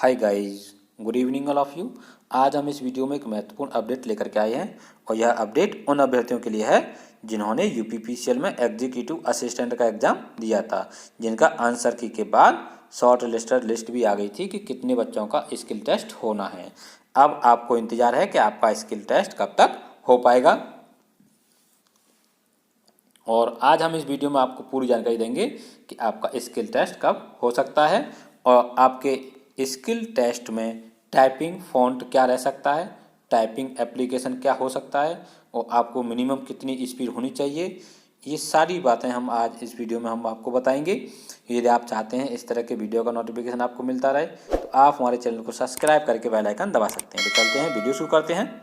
Hi guys, good evening all of you. आज हम इस वीडियो में एक महत्वपूर्ण अपडेट लेकर के आए हैं और यह अपडेट उन अभ्यर्थियों के लिए है जिन्होंने यूपीपीसीएल में एग्जीक्यूटिव असिस्टेंट का एग्ज़ाम दिया था, जिनका आंसर की के बाद शॉर्ट लिस्टेड लिस्ट भी आ गई थी कि कितने बच्चों का स्किल टेस्ट होना है। अब आपको इंतज़ार है कि आपका स्किल टेस्ट कब तक हो पाएगा, और आज हम इस वीडियो में आपको पूरी जानकारी देंगे कि आपका स्किल टेस्ट कब हो सकता है और आपके स्किल टेस्ट में टाइपिंग फ़ॉन्ट क्या रह सकता है, टाइपिंग एप्लीकेशन क्या हो सकता है और आपको मिनिमम कितनी स्पीड होनी चाहिए। ये सारी बातें हम आज इस वीडियो में हम आपको बताएंगे। यदि आप चाहते हैं इस तरह के वीडियो का नोटिफिकेशन आपको मिलता रहे तो आप हमारे चैनल को सब्सक्राइब करके बेल आइकन दबा सकते हैं। तो चलते हैं, वीडियो शुरू करते हैं।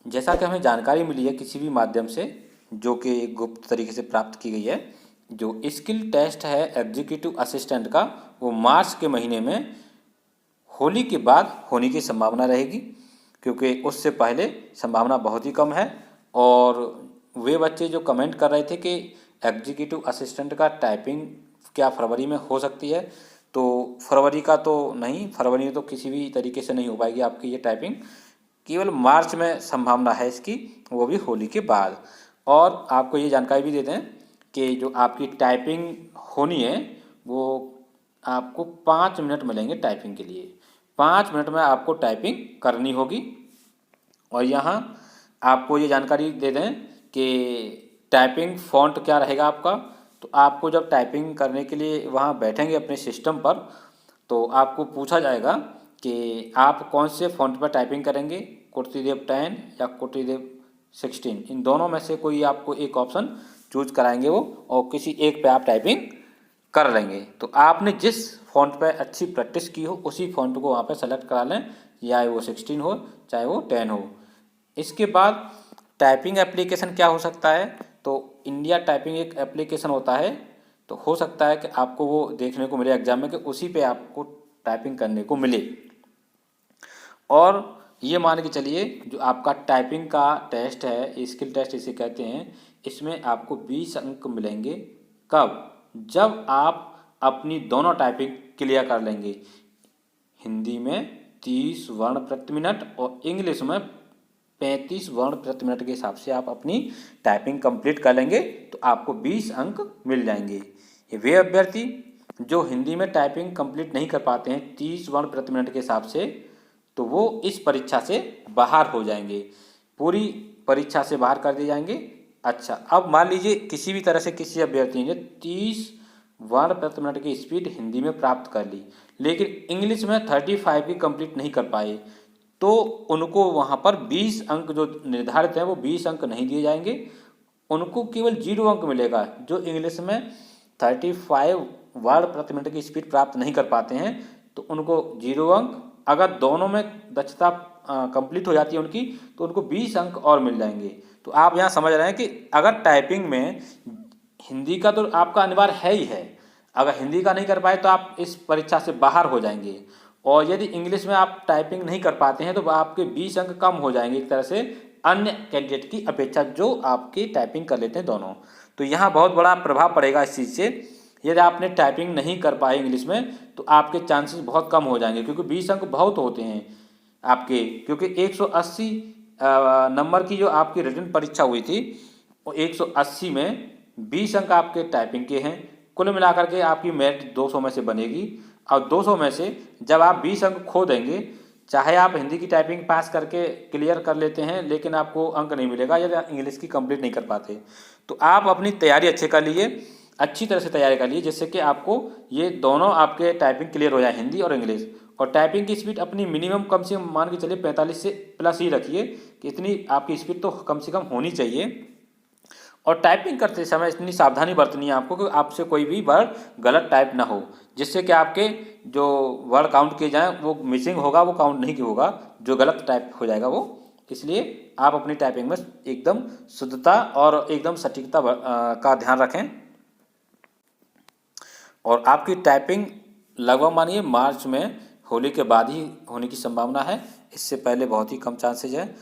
जैसा कि हमें जानकारी मिली है किसी भी माध्यम से जो कि गुप्त तरीके से प्राप्त की गई है, जो स्किल टेस्ट है एग्जीक्यूटिव असिस्टेंट का, वो मार्च के महीने में होली के बाद होने की संभावना रहेगी, क्योंकि उससे पहले संभावना बहुत ही कम है। और वे बच्चे जो कमेंट कर रहे थे कि एग्जीक्यूटिव असिस्टेंट का टाइपिंग क्या फरवरी में हो सकती है, तो फरवरी का तो नहीं, फरवरी में तो किसी भी तरीके से नहीं हो पाएगी आपकी ये टाइपिंग। केवल मार्च में संभावना है इसकी, वो भी होली के बाद। और आपको ये जानकारी भी देते हैं कि जो आपकी टाइपिंग होनी है वो आपको 5 मिनट मिलेंगे टाइपिंग के लिए। 5 मिनट में आपको टाइपिंग करनी होगी। और यहाँ आपको ये जानकारी दे दें कि टाइपिंग फ़ॉन्ट क्या रहेगा आपका। तो आपको जब टाइपिंग करने के लिए वहाँ बैठेंगे अपने सिस्टम पर, तो आपको पूछा जाएगा कि आप कौन से फ़ॉन्ट पर टाइपिंग करेंगे, कुर्तीदेव 10 या कुर्तीदेव 16, इन दोनों में से कोई आपको एक ऑप्शन चूज कराएंगे वो, और किसी एक पे आप टाइपिंग कर लेंगे। तो आपने जिस फ़ॉन्ट पे अच्छी प्रैक्टिस की हो उसी फ़ॉन्ट को वहाँ पे सेलेक्ट करा लें, या वो 16 हो चाहे वो 10 हो। इसके बाद टाइपिंग एप्लीकेशन क्या हो सकता है, तो इंडिया टाइपिंग एक एप्लीकेशन होता है, तो हो सकता है कि आपको वो देखने को मिले एग्जाम में कि उसी पे आपको टाइपिंग करने को मिले। और ये मान के चलिए जो आपका टाइपिंग का टेस्ट है, स्किल टेस्ट इसे कहते हैं, इसमें आपको 20 अंक मिलेंगे। कब? जब आप अपनी दोनों टाइपिंग क्लियर कर लेंगे। हिंदी में 30 वर्ण प्रति मिनट और इंग्लिश में 35 वर्ण प्रति मिनट के हिसाब से आप अपनी टाइपिंग कंप्लीट कर लेंगे तो आपको 20 अंक मिल जाएंगे। वे अभ्यर्थी जो हिंदी में टाइपिंग कंप्लीट नहीं कर पाते हैं 30 वर्ण प्रति मिनट के हिसाब से, तो वो इस परीक्षा से बाहर हो जाएंगे, पूरी परीक्षा से बाहर कर दिए जाएंगे। अच्छा, अब मान लीजिए किसी भी तरह से किसी अभ्यर्थी ने 30 वर्ण प्रति मिनट की स्पीड हिंदी में प्राप्त कर ली, लेकिन इंग्लिश में 35 भी कंप्लीट नहीं कर पाए, तो उनको वहाँ पर 20 अंक जो निर्धारित हैं वो 20 अंक नहीं दिए जाएंगे। उनको केवल 0 अंक मिलेगा। जो इंग्लिश में 35 वर्ड प्रति मिनट की स्पीड प्राप्त नहीं कर पाते हैं तो उनको 0 अंक, अगर दोनों में दक्षता कंप्लीट हो जाती है उनकी तो उनको 20 अंक और मिल जाएंगे। तो आप यहाँ समझ रहे हैं कि अगर टाइपिंग में हिंदी का तो आपका अनिवार्य है ही है, अगर हिंदी का नहीं कर पाए तो आप इस परीक्षा से बाहर हो जाएंगे। और यदि इंग्लिश में आप टाइपिंग नहीं कर पाते हैं तो आपके 20 अंक कम हो जाएंगे एक तरह से अन्य कैंडिडेट की अपेक्षा जो आपकी टाइपिंग कर लेते हैं दोनों। तो यहाँ बहुत बड़ा प्रभाव पड़ेगा इस चीज़ से। यदि आपने टाइपिंग नहीं कर पाए इंग्लिश में तो आपके चांसेस बहुत कम हो जाएंगे, क्योंकि 20 अंक बहुत होते हैं आपके, क्योंकि 180 नंबर की जो आपकी रिटन परीक्षा हुई थी वो 180 में 20 अंक आपके टाइपिंग के हैं। कुल मिलाकर के आपकी मेरिट 200 में से बनेगी, और 200 में से जब आप 20 अंक खो देंगे, चाहे आप हिंदी की टाइपिंग पास करके क्लियर कर लेते हैं लेकिन आपको अंक नहीं मिलेगा यदि आप इंग्लिश की कंप्लीट नहीं कर पाते। तो आप अपनी तैयारी अच्छे कर लिए, अच्छी तरह से तैयारी कर लिए, जिससे कि आपको ये दोनों आपके टाइपिंग क्लियर हो जाए, हिंदी और इंग्लिश। और टाइपिंग की स्पीड अपनी मिनिमम कम से कम मान के चलिए 45 से प्लस ही रखिए कि इतनी आपकी स्पीड तो कम से कम होनी चाहिए। और टाइपिंग करते समय इतनी सावधानी बरतनी है आपको कि आपसे कोई भी वर्ड गलत टाइप ना हो, जिससे कि आपके जो वर्ड काउंट किए जाएँ वो मिसिंग होगा, वो काउंट नहीं होगा, जो गलत टाइप हो जाएगा वो। इसलिए आप अपनी टाइपिंग में एकदम शुद्धता और एकदम सटीकता का ध्यान रखें। और आपकी टाइपिंग लगभग मानिए मार्च में होली के बाद ही होने की संभावना है, इससे पहले बहुत ही कम चांसेज है।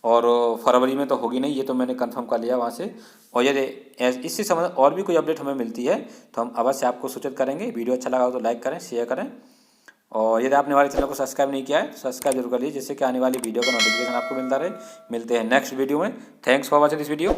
और फरवरी में तो होगी नहीं, ये तो मैंने कंफर्म कर लिया वहाँ से। और यदि इससे संबंधित और भी कोई अपडेट हमें मिलती है तो हम अवश्य आपको सूचित करेंगे। वीडियो अच्छा लगा हो तो लाइक करें, शेयर करें और यदि आपने हमारे चैनल को सब्सक्राइब नहीं किया है तो सब्सक्राइब जरूर कर लीजिए, जिससे कि आने वाली वीडियो का नोटिफिकेशन आपको मिलता रहे। मिलते हैं नेक्स्ट वीडियो में। Thanks for watching this video.